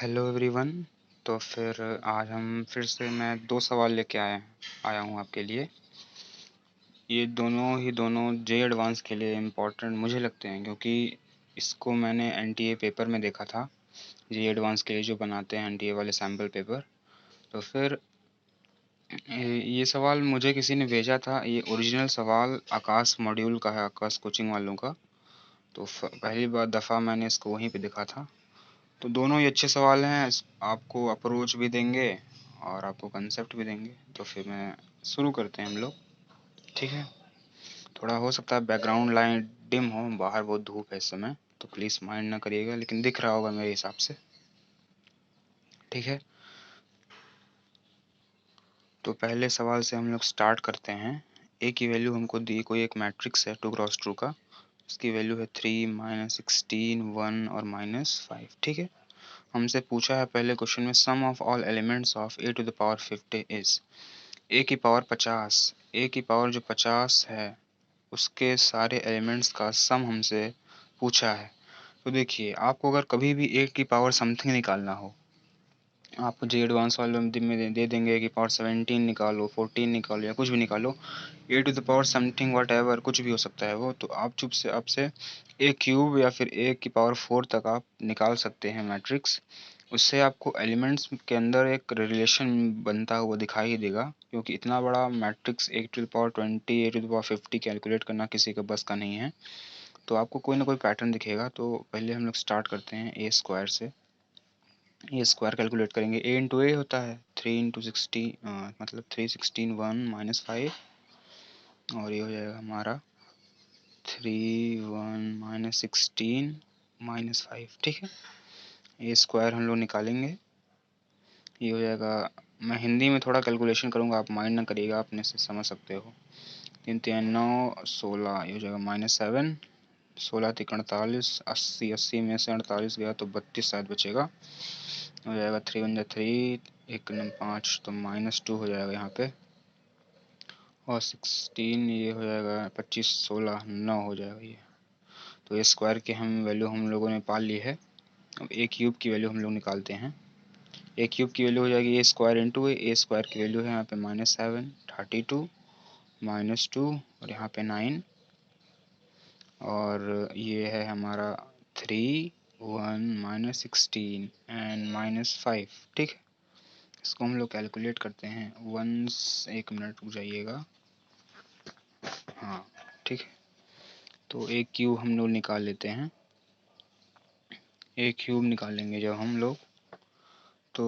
Hello everyone. तो फिर आज हम फिर से मैं दो सवाल लेके आया हूँ आपके लिए। ये दोनों जे एडवांस के लिए इम्पोर्टेंट मुझे लगते हैं, क्योंकि इसको मैंने एनटीए पेपर में देखा था। जे एडवांस के लिए जो बनाते हैं एनटीए वाले सैम्पल पेपर। तो फिर ये सवाल मुझे किसी ने भेजा था। ये ओरिजिनल सवाल आकाश मॉड्यूल का है, आकाश कोचिंग वालों का। तो पहली बार दफ़ा मैंने इसको वहीं पे देखा था। तो दोनों ही अच्छे सवाल हैं, आपको अप्रोच भी देंगे और आपको कंसेप्ट भी देंगे। तो फिर मैं शुरू करते हैं हम लोग, ठीक है। थोड़ा हो सकता है बैकग्राउंड लाइन डिम हो, बाहर बहुत धूप है इस समय, तो प्लीज़ माइंड ना करिएगा, लेकिन दिख रहा होगा मेरे हिसाब से, ठीक है। तो पहले सवाल से हम लोग स्टार्ट करते हैं। ए की वैल्यू हमको दी, कोई एक मैट्रिक्स है 2x2 का, इसकी वैल्यू है 3 -16 1 और -5, ठीक है। हमसे पूछा है पहले क्वेश्चन में sum of all elements of A to the power 50 is. A की पावर 50, ए की पावर जो 50 है उसके सारे एलिमेंट्स का सम हमसे पूछा है। तो देखिए, आपको अगर कभी भी ए की पावर समथिंग निकालना हो, आपको जे एडवांस वाले में दे देंगे कि पावर 17 निकालो, 14 निकालो, या कुछ भी निकालो, A to the power something whatever, कुछ भी हो सकता है वो। तो आप चुप से आपसे ए क्यूब या फिर ए की पावर 4 तक आप निकाल सकते हैं मैट्रिक्स। उससे आपको एलिमेंट्स के अंदर एक रिलेशन बनता हुआ दिखाई ही देगा, क्योंकि इतना बड़ा matrix A to the power 20 A to the power 50 calculate करना किसी का बस का नहीं है। तो आपको कोई ना कोई पैटर्न दिखेगा। तो पहले हम लोग स्टार्ट करते हैं ए स्क्वायर से। ए स्क्वायर कैलकुलेट करेंगे, ए इंटू ए होता है 3 इंटू 16, मतलब 316 1 -5, और ये हो जाएगा हमारा 3 1 -16 -5, ठीक है। ए स्क्वायर हम लोग निकालेंगे, ये हो जाएगा। मैं हिंदी में थोड़ा कैलकुलेशन करूँगा, आप माइंड ना करिएगा, अपने से समझ सकते हो। 3 3 9 16, ये हो जाएगा -7, 16 3 48, 80 80 में से 48 गया तो 32 शायद बचेगा, हो जाएगा 3 1 3, 1 5, तो -2 हो जाएगा यहाँ पे, और 16 ये हो जाएगा 25 16 9 हो जाएगा ये। तो ए स्क्वायर की वैल्यू हम लोगों ने पा ली है। अब ए क्यूब की वैल्यू हम लोग निकालते हैं। ए क्यूब की वैल्यू हो जाएगी ए स्क्वायर इंटू ए स्क्वायर की वैल्यू है यहाँ पे -7 32 -2 और यहाँ पे 9, और ये है हमारा 3 1 -16 एंड -5, ठीक है। इसको हम लोग कैलकुलेट करते हैं। वंस, एक मिनट रुक जाइएगा, हाँ ठीक है। तो ए क्यूब हम लोग निकाल लेते हैं। ए क्यूब निकालेंगे जब हम लोग, तो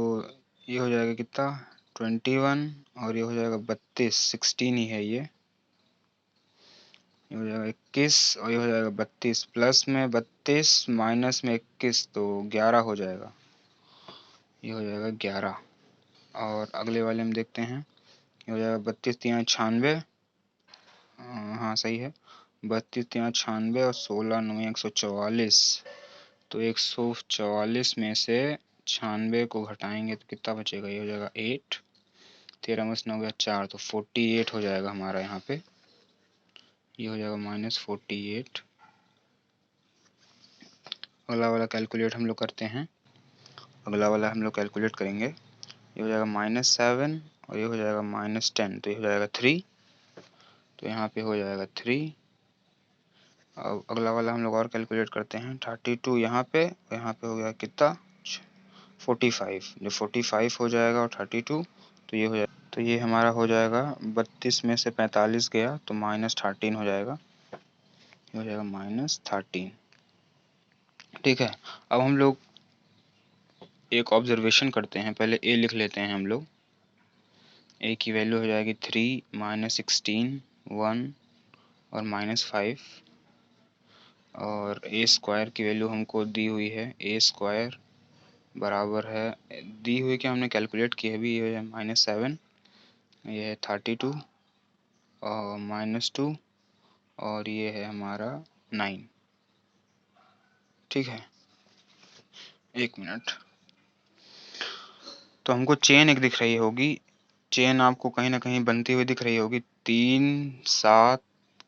ये हो जाएगा कितना 21, और ये हो जाएगा 32, 16 ही है ये हो जाएगा 21, और ये हो जाएगा 32, प्लस में 32 माइनस में 21, तो 11 हो जाएगा, ये हो जाएगा 11। और अगले वाले में देखते हैं, ये हो जाएगा 32 3 96, हाँ सही है, 32 3 96 और 16 9 144, तो 144 में से 96 को घटाएंगे तो कितना बचेगा, ये हो जाएगा 8, 13 में 9 गया 4, तो 48 हो जाएगा हमारा यहाँ पे, ये हो जाएगा -48। अगला वाला कैलकुलेट हम लोग करते हैं। अगला वाला हम लोग कैलकुलेट करेंगे, ये हो जाएगा -7 और ये हो जाएगा -10, तो ये हो जाएगा 3, तो यहाँ पे हो जाएगा 3। अब अगला वाला हम लोग और कैलकुलेट करते हैं, 32 यहाँ पे, और यहाँ पे हो गया कितना 45, जो 45 हो जाएगा और 32, तो ये हो जाएगा, तो ये हमारा हो जाएगा 32 में से 45 गया तो -13 हो जाएगा, ये हो जाएगा -13, ठीक है। अब हम लोग एक ऑब्जर्वेशन करते हैं, पहले ए लिख लेते हैं हम लोग। ए की वैल्यू हो जाएगी 3 -16 1 और -5, और ए स्क्वायर की वैल्यू हमको दी हुई है, ए स्क्वायर बराबर है, दी हुई कि हमने कैलकुलेट की है भी, ये है -7, ये है 32 और -2, और ये है हमारा 9, ठीक है। एक मिनट, तो हमको चेन एक दिख रही होगी, चेन आपको कहीं ना कहीं बनती हुई दिख रही होगी, 3 7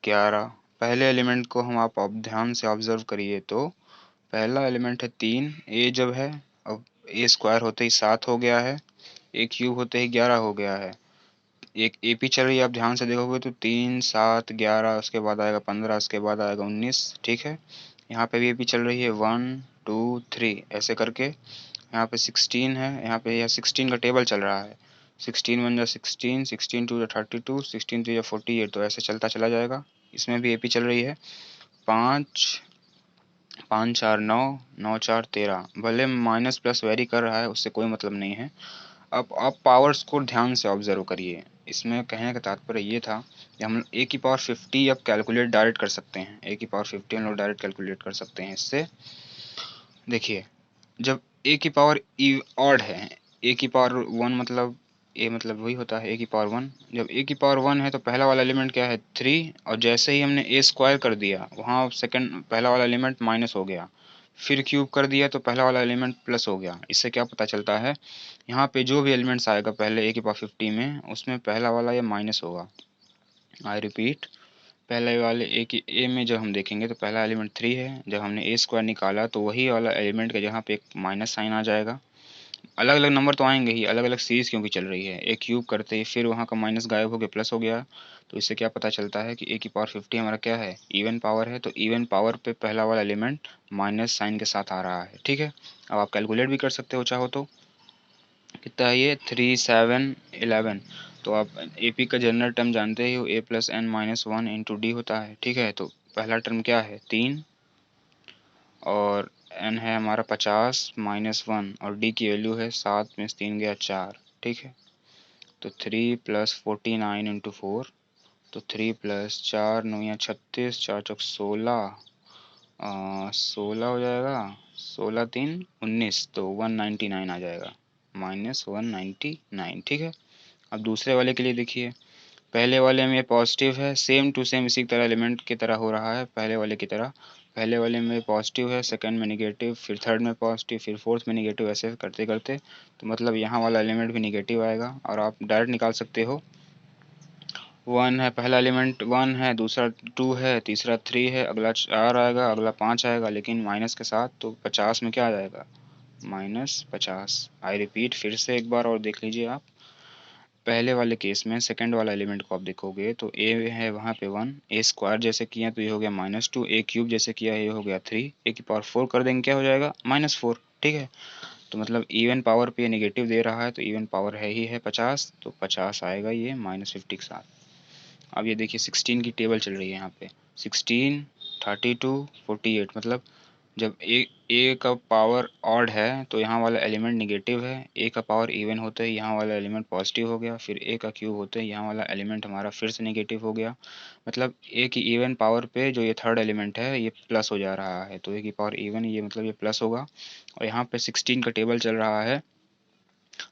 11। पहले एलिमेंट को आप ध्यान से ऑब्जर्व करिए, तो पहला एलिमेंट है 3, ए जब है, अब ए स्क्वायर होते ही 7 हो गया है, ए क्यूब होते ही 11 हो गया है। एक एपी चल रही है, आप ध्यान से देखोगे तो 3 7 11, उसके बाद आएगा 15, उसके बाद आएगा 19, ठीक है। यहाँ पे भी एपी चल रही है 1 2 3 ऐसे करके। यहाँ पे 16 है, यहाँ पे यह 16 का टेबल चल रहा है। 16 1 जा 16, 16 2 जा 32, 16 3 जा 48, तो ऐसे चलता चला जाएगा। इसमें भी एपी चल रही है 5 5 4 9, 9 4 13। भले माइनस प्लस वेरी कर रहा है, उससे कोई मतलब नहीं है। अब आप पावर्स को ध्यान से ऑब्जर्व करिए। इसमें कहने का तात्पर्य ये था कि हम ए की पावर 50 अब कैलकुलेट डायरेक्ट कर सकते हैं। ए की पावर 50 हम लोग डायरेक्ट कैलकुलेट कर सकते हैं इससे। देखिए, जब ए की पावर ऑड है, ए की पावर 1 मतलब ए मतलब वही होता है ए की पावर 1। जब ए की पावर 1 है तो पहला वाला एलिमेंट क्या है 3, और जैसे ही हमने ए स्क्वायर कर दिया वहाँ सेकंड पहला वाला एलिमेंट माइनस हो गया, फिर क्यूब कर दिया तो पहला वाला एलिमेंट प्लस हो गया। इससे क्या पता चलता है, यहाँ पे जो भी एलिमेंट्स आएगा पहले ए की पावर 50 में, उसमें पहला वाला ये माइनस होगा। आई रिपीट, पहले वाले ए की ए में जब हम देखेंगे तो पहला एलिमेंट 3 है, जब हमने ए स्क्वायर निकाला तो वही वाला एलिमेंट के जहाँ पे एक माइनस साइन आ जाएगा। अलग अलग नंबर तो आएंगे ही, अलग अलग सीरीज क्योंकि चल रही है। एक क्यूब करते ही फिर वहाँ का माइनस गायब हो गया, प्लस हो गया। तो इससे क्या पता चलता है कि ए की पावर 50 हमारा क्या है, इवन पावर है। तो इवन पावर पे पहला वाला एलिमेंट माइनस साइन के साथ आ रहा है, ठीक है। अब आप कैलकुलेट भी कर सकते हो चाहो तो। कितना है ये 3 7 11। तो आप एपी का जनरल टर्म जानते ही हो, a plus n minus 1 into d होता है, ठीक है। तो पहला टर्म क्या है 3, और एन है हमारा 50 माइनस 1, और डी की वैल्यू है 7 में से 3 गया 4, ठीक है। तो 3 प्लस 49 इंटू 4, तो 3 प्लस 4 9 या 36, 4 चौक 16, 16 हो जाएगा, 16 3 19, तो 199 आ जाएगा, -199, ठीक है। अब दूसरे वाले के लिए देखिए, पहले वाले में पॉजिटिव है, सेम टू सेम इसी तरह एलिमेंट की तरह हो रहा है पहले वाले की तरह। पहले वाले में पॉजिटिव है, सेकंड में नेगेटिव, फिर थर्ड में पॉजिटिव, फिर फोर्थ में नेगेटिव, ऐसे करते करते तो मतलब यहाँ वाला एलिमेंट भी नेगेटिव आएगा। और आप डायरेक्ट निकाल सकते हो, 1 है, पहला एलिमेंट 1 है, दूसरा 2 है, तीसरा 3 है, अगला 4 आएगा, अगला 5 आएगा, लेकिन माइनस के साथ। तो 50 में क्या आ जाएगा, -50। आई रिपीट, फिर से एक बार और देख लीजिए आप। पहले वाले केस में सेकंड वाला एलिमेंट को आप देखोगे तो ए है वहाँ पे 1, ए स्क्वायर जैसे किया तो ये हो गया -2, ए क्यूब जैसे किया ये हो गया 3, ए की पावर 4 कर देंगे क्या हो जाएगा -4, ठीक है। तो मतलब इवन पावर पे नेगेटिव दे रहा है, तो इवन पावर है ही है 50, तो 50 आएगा ये -50 के साथ। अब ये देखिए 16 की टेबल चल रही है यहाँ पे, 16 32 48, मतलब जब ए का पावर ऑड है तो यहाँ वाला एलिमेंट निगेटिव है, ए का पावर इवन होते ही यहाँ वाला एलिमेंट पॉजिटिव हो गया, फिर ए का क्यूब होते ही यहाँ वाला एलिमेंट हमारा फिर से निगेटिव हो गया। मतलब ए की इवन पावर पे जो ये थर्ड एलिमेंट है ये प्लस हो जा रहा है, तो ए की पावर इवन, ये मतलब ये प्लस होगा। और यहाँ पे 16 का टेबल चल रहा है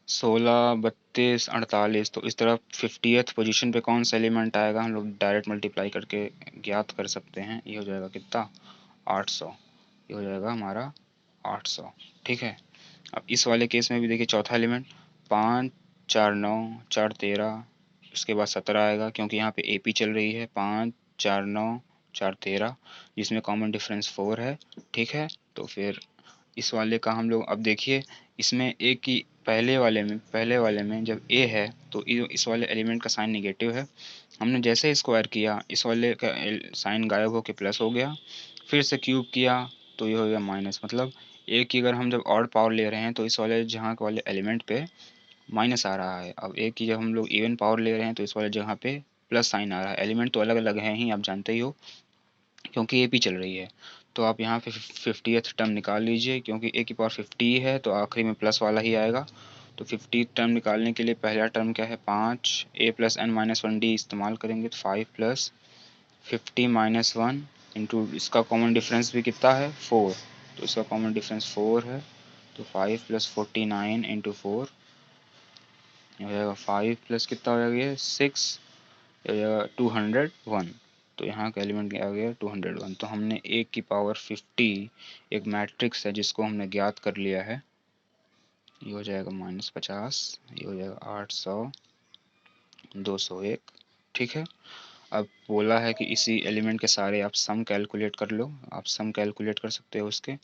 16 32 48, तो इस तरफ 50th पोजीशन पे कौन सा एलिमेंट आएगा हम लोग डायरेक्ट मल्टीप्लाई करके ज्ञात कर सकते हैं। ये हो जाएगा कितना 800, ये हो जाएगा हमारा 800, ठीक है। अब इस वाले केस में भी देखिए चौथा एलिमेंट 5 4 9 4 13, उसके बाद 17 आएगा क्योंकि यहाँ पे एपी चल रही है 5 4 9 4 13, जिसमें कॉमन डिफरेंस 4 है, ठीक है। तो फिर इस वाले का हम लोग अब देखिए, इसमें ए की पहले वाले में जब ए है तो इस वाले एलिमेंट का साइन निगेटिव है। हमने जैसे स्क्वायर किया इस वाले का साइन गायब होकर प्लस हो गया, फिर से क्यूब किया तो ये हो गया माइनस। मतलब ए की अगर हम जब ऑड पावर ले रहे हैं तो इस वाले जहाँ वाले एलिमेंट पे माइनस आ रहा है, अब ए की जब हम लोग इवन पावर ले रहे हैं तो इस वाले जगह पे प्लस साइन आ रहा है। एलिमेंट तो अलग अलग हैं ही, आप जानते ही हो, क्योंकि ए पी चल रही है। तो आप यहाँ पे 50th टर्म निकाल लीजिए, क्योंकि ए की पावर 50 है तो आखिरी में प्लस वाला ही आएगा। तो 50 टर्म निकालने के लिए पहला टर्म क्या है 5, ए प्लस एन माइनस 1 डी इस्तेमाल करेंगे तो 5 प्लस 50 माइनस 1 इंटू इसका कॉमन डिफरेंस भी कितना है 4, तो इसका कॉमन डिफरेंस 4 है। तो 5 प्लस 49 इंटू 4 हो जाएगा 5 प्लस कितना हो जाएगा ये 6, हो जाएगा 201। तो यहाँ का एलिमेंट आ गया 201। तो हमने ए की पावर 50 एक मैट्रिक्स है जिसको हमने ज्ञात कर लिया है। ये हो जाएगा -50, ये हो जाएगा 800 201, ठीक है। अब बोला है कि इसी एलिमेंट के सारे आप सम कैलकुलेट कर लो, आप सम कैलकुलेट कर सकते हो उसके।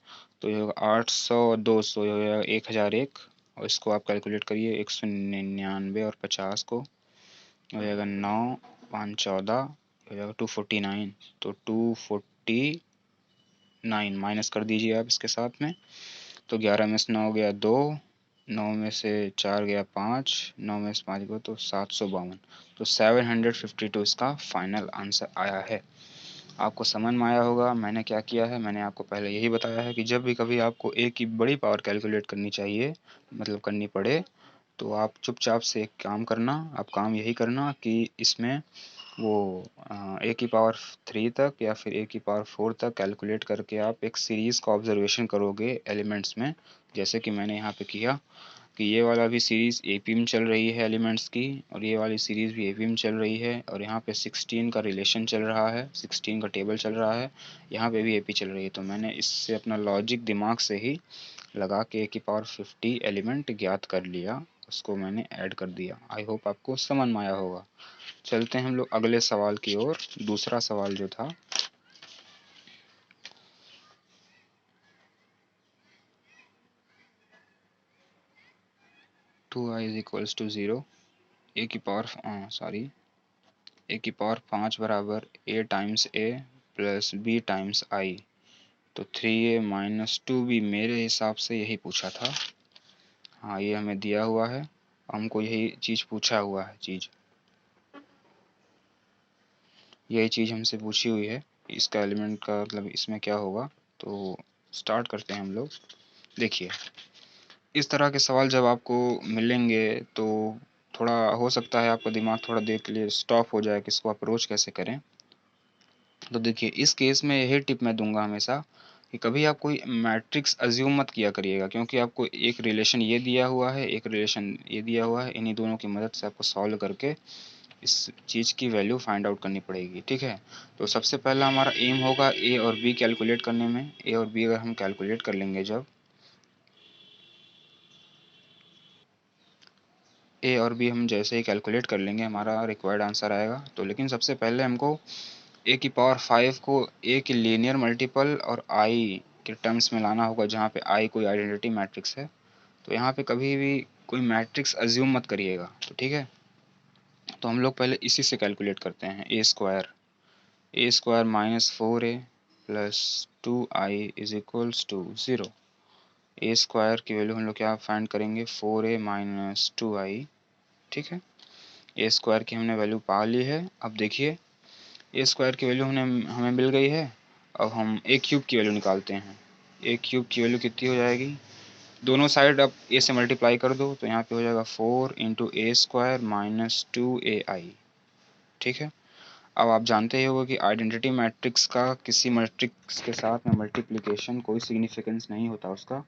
तो ये होगा 800 और 200, ये हो जाएगा 1001, और इसको आप कैलकुलेट करिए 199 और 50 को, हो जाएगा 9 5 14, हो जाएगा 249। तो 249 माइनस कर दीजिए आप इसके साथ में। तो 11 में से 9 गया 2, 9 में से 4 गया 5, 9 में से 5 गया तो 752। तो 752 इसका फाइनल आंसर आया है। आपको समझ में आया होगा मैंने क्या किया है। मैंने आपको पहले यही बताया है कि जब भी कभी आपको ए की बड़ी पावर कैलकुलेट करनी चाहिए, मतलब करनी पड़े, तो आप चुपचाप से एक काम करना, आप काम यही करना कि इसमें वो ए की पावर 3 तक या फिर ए की पावर 4 तक कैलकुलेट करके आप एक सीरीज़ का ऑब्जर्वेशन करोगे एलिमेंट्स में, जैसे कि मैंने यहाँ पे किया कि ये वाला भी सीरीज़ एपी में चल रही है एलिमेंट्स की, और ये वाली सीरीज़ भी एपी में चल रही है, और यहाँ पे 16 का रिलेशन चल रहा है, 16 का टेबल चल रहा है, यहाँ पे भी एपी चल रही है। तो मैंने इससे अपना लॉजिक दिमाग से ही लगा के ए की पावर 50 एलिमेंट ज्ञात कर लिया, उसको मैंने ऐड कर दिया। आई होप आपको समझ में आया होगा। चलते हैं हम लोग अगले सवाल की ओर। दूसरा सवाल जो था, two i is equals to 0, a की पावर ए की पावर 5 बराबर a times a plus b times i. तो 3a माइनस 2b मेरे हिसाब से यही पूछा था। हाँ, ये हमें दिया हुआ है, हमको यही चीज़ पूछा हुआ है, यही चीज़ हमसे पूछी हुई है। इसका एलिमेंट का मतलब इसमें क्या होगा। तो स्टार्ट करते हैं हम लोग। देखिए, इस तरह के सवाल जब आपको मिलेंगे तो थोड़ा हो सकता है आपका दिमाग थोड़ा देर के लिए स्टॉप हो जाए कि इसको अप्रोच कैसे करें। तो देखिए, इस केस में यही टिप मैं दूंगा हमेशा कि कभी आप कोई मैट्रिक्स अज्यूम मत किया करिएगा, क्योंकि आपको एक रिलेशन ये दिया हुआ है, एक रिलेशन ये दिया हुआ है, इन्हीं दोनों की मदद से आपको सॉल्व करके इस चीज़ की वैल्यू फाइंड आउट करनी पड़ेगी। ठीक है, तो सबसे पहला हमारा एम होगा ए और बी कैलकुलेट करने में। ए और बी अगर हम कैलकुलेट कर लेंगे, जब ए और बी हम जैसे ही कैलकुलेट कर लेंगे हमारा रिक्वायर्ड आंसर आएगा। तो लेकिन सबसे पहले हमको ए की पावर 5 को ए की लीनियर मल्टीपल और आई के टर्म्स में लाना होगा, जहाँ पे आई कोई आइडेंटिटी मैट्रिक्स है। तो यहाँ पे कभी भी कोई मैट्रिक्स अज्यूम मत करिएगा। तो ठीक है, तो हम लोग पहले इसी से कैलकुलेट करते हैं। A square minus 4a plus 2i is equals to 0। A square की वैल्यू हम लोग क्या फाइंड करेंगे, 4a माइनस 2i। ठीक है, ए स्क्वायर की हमने वैल्यू पा ली है। अब देखिए, ए स्क्वायर की वैल्यू हमें हमें मिल गई है। अब हम ए क्यूब की वैल्यू निकालते हैं। ए क्यूब की वैल्यू कितनी हो जाएगी, दोनों साइड अब ए से मल्टीप्लाई कर दो, तो यहाँ पे हो जाएगा 4 इंटू ए स्क्वायर माइनस 2ai। ठीक है, अब आप जानते ही होगा कि आइडेंटिटी मैट्रिक्स का किसी मैट्रिक्स के साथ में मल्टीप्लिकेशन कोई सिग्निफिकेंस नहीं होता उसका।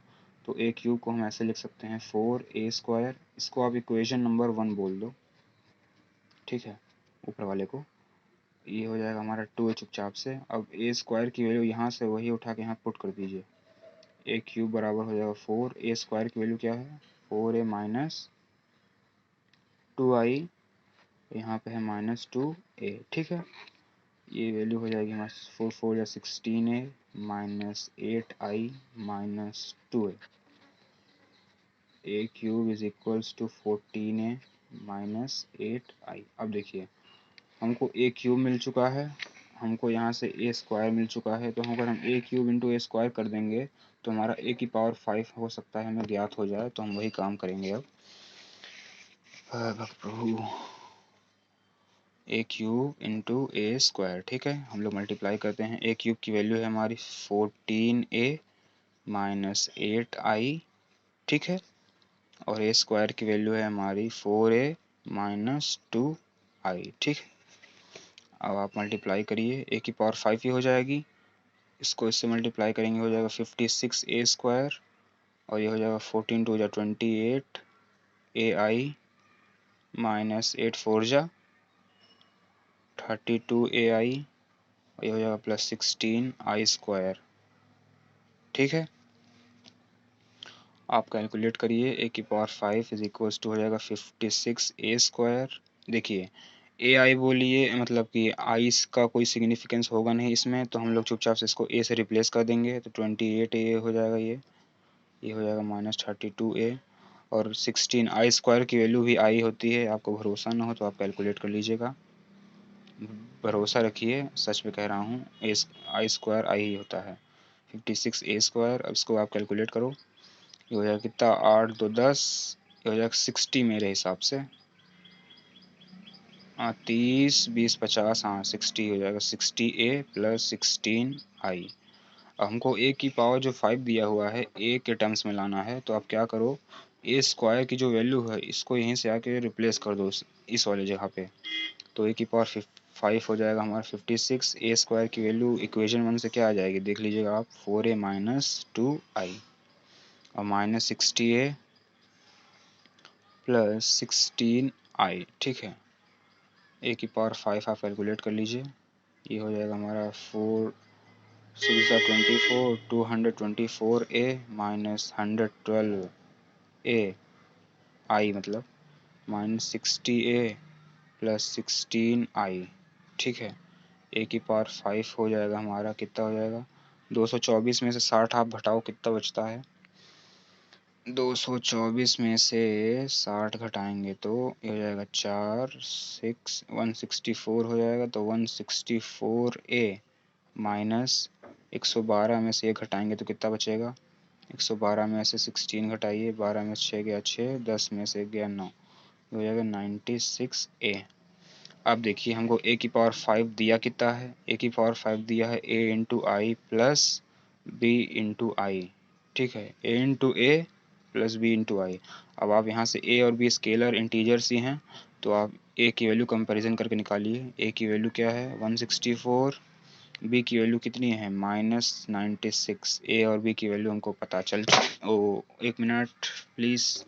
तो ए क्यूब को हम ऐसे लिख सकते हैं 4a स्क्वायर, इसको आप इक्वेशन नंबर 1 बोल दो। ठीक है, ऊपर वाले को, ये हो जाएगा हमारा 2a चुपचाप से। अब ए स्क्वायर की वैल्यू यहाँ से वही उठा के यहाँ पुट कर दीजिए। ए क्यूब बराबर हो जाएगा 4, ए स्क्वायर की वैल्यू क्या है, 4a माइनस 2i, यहाँ पे है -2a। ठीक है, ये वैल्यू हो जाएगी हमारे 4 4 या 16a minus 8i minus 2a। A cube is equals to 14a minus 8i। अब देखिए, हमको ए क्यूब मिल चुका है, हमको यहाँ से ए स्क्वायर मिल चुका है। तो हम अगर हम ए क्यूब इंटू ए स्क्वायर कर देंगे तो हमारा ए की पावर 5 हो सकता है हमें ज्ञात हो जाए। तो हम वही काम करेंगे अब। प्रभु, ए क्यूब इंटू ए स्क्वायर। ठीक है, हम लोग मल्टीप्लाई करते हैं। ए क्यूब की वैल्यू है हमारी 14a माइनस 8i। ठीक है, और ए स्क्वायर की वैल्यू है हमारी 4a माइनस 2i। ठीक है, अब आप मल्टीप्लाई करिए, ए की पावर 5 ही हो जाएगी, इसको इससे मल्टीप्लाई करेंगे हो जाएगा 56a स्क्वायर, और ये हो जाएगा 14 टू जा 28 ai माइनस 8 4 जा 32ai, और ये हो जाएगा प्लस 16i स्क्वायर। ठीक है, आप कैलकुलेट करिए, ए की पावर 5 इज इक्वल्स टू हो जाएगा 56a स्क्वायर। देखिए, ए आई बोलिए, मतलब कि आई का कोई सिग्निफिकेंस होगा नहीं इसमें, तो हम लोग चुपचाप से इसको ए से रिप्लेस कर देंगे। तो 28 ए हो जाएगा, ये हो जाएगा -32 ए। और 16 आई स्क्वायर की वैल्यू भी आई होती है, आपको भरोसा ना हो तो आप कैलकुलेट कर लीजिएगा, भरोसा रखिए, सच में कह रहा हूँ, ए आई स्क्वायर आई ही होता है 56 ए स्क्वायर। अब इसको आप कैलकुलेट करो, ये हो जाएगा कितना, 8 2 10, ये हो जाएगा 60 मेरे हिसाब से। हाँ 30 20 50, हाँ 60 हो जाएगा, 60 ए प्लस 16 आई। अब हमको ए की पावर जो 5 दिया हुआ है ए के टर्म्स में लाना है, तो आप क्या करो, ए स्क्वायर की जो वैल्यू है इसको यहीं से आके रिप्लेस कर दो इस वाले जगह पे। तो ए की पावर 5 हो जाएगा हमारा 56। ए स्क्वायर की वैल्यू इक्वेशन 1 से क्या आ जाएगी देख लीजिएगा आप, 4a माइनस 2i और माइनस 60a प्लस 16i। ठीक है, ए की पावर 5 आप कैलकुलेट कर लीजिए, ये हो जाएगा हमारा 4 6 24, 224a माइनस 112a आई, मतलब माइनस 60a प्लस 16i। ठीक है, ए की पावर 5 हो जाएगा हमारा, कितना हो जाएगा, 224 में से 60 आप घटाओ, कितना बचता है, 224 में से 60 घटाएंगे तो ये हो जाएगा 164 हो जाएगा। तो 164a माइनस 112 में से 1 घटाएंगे तो कितना बचेगा, 112 में से 16 घटाइए, 12 में 6 गया 6, 10 में से 1 गया 9, हो जाएगा 96a। अब देखिए हमको ए की पावर 5 दिया कितना है, ए की पावर 5 दिया है ए इंटू आई प्लस बी इंटू आई। ठीक है, ए इंटू ए प्लस बी इंटू आई। अब आप यहाँ से ए और बी स्केलर इंटीजर्स ही हैं, तो आप ए की वैल्यू कंपैरिजन करके निकालिए। ए की वैल्यू क्या है 164, बी की वैल्यू कितनी है -96। ए और बी की वैल्यू हमको पता चल ओ, एक मिनट प्लीज़,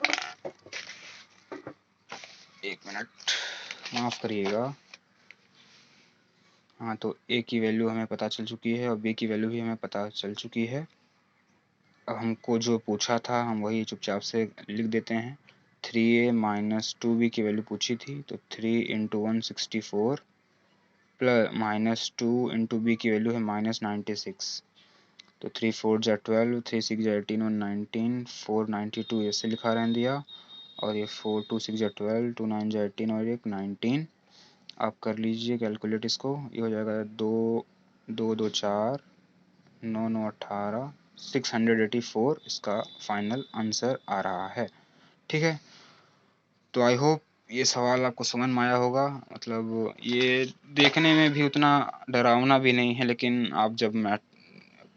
एक मिनट माफ़ करिएगा। हाँ, तो ए की वैल्यू हमें पता चल चुकी है और बी की वैल्यू भी हमें पता चल चुकी है। अब हमको जो पूछा था हम वही चुपचाप से लिख देते हैं। 3a माइनस 2b की वैल्यू पूछी थी, तो 3 into 164 plus minus 2 into B की वैल्यू है -96। तो 3 4 जा 12, 3 6 जा 18 और 19, 492 ऐसे लिखा रहने दिया। और ये 4 2 6 जा 12, 2 9 जा 18 और एक 19। आप कर लीजिए कैलकुलेट इसको, ये हो जाएगा 2 2 2 4 9 9 18, 684 इसका फाइनल आंसर आ रहा है। ठीक है, तो आई होप ये सवाल आपको समझ में आया होगा। मतलब ये देखने में भी उतना डरावना भी नहीं है, लेकिन आप जब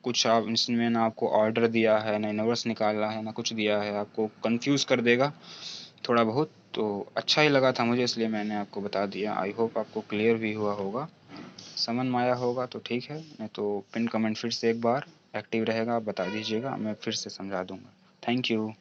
कुछ आप इसमें ना आपको ऑर्डर दिया है, ना यूनिवर्स निकाला है, ना कुछ दिया है, आपको कंफ्यूज कर देगा थोड़ा बहुत। तो अच्छा ही लगा था मुझे, इसलिए मैंने आपको बता दिया। आई होप आपको क्लियर भी हुआ होगा, समझ में आया होगा तो ठीक है, नहीं तो पिन कमेंट फिर से एक बार एक्टिव रहेगा, आप बता दीजिएगा, मैं फिर से समझा दूंगा। Thank you.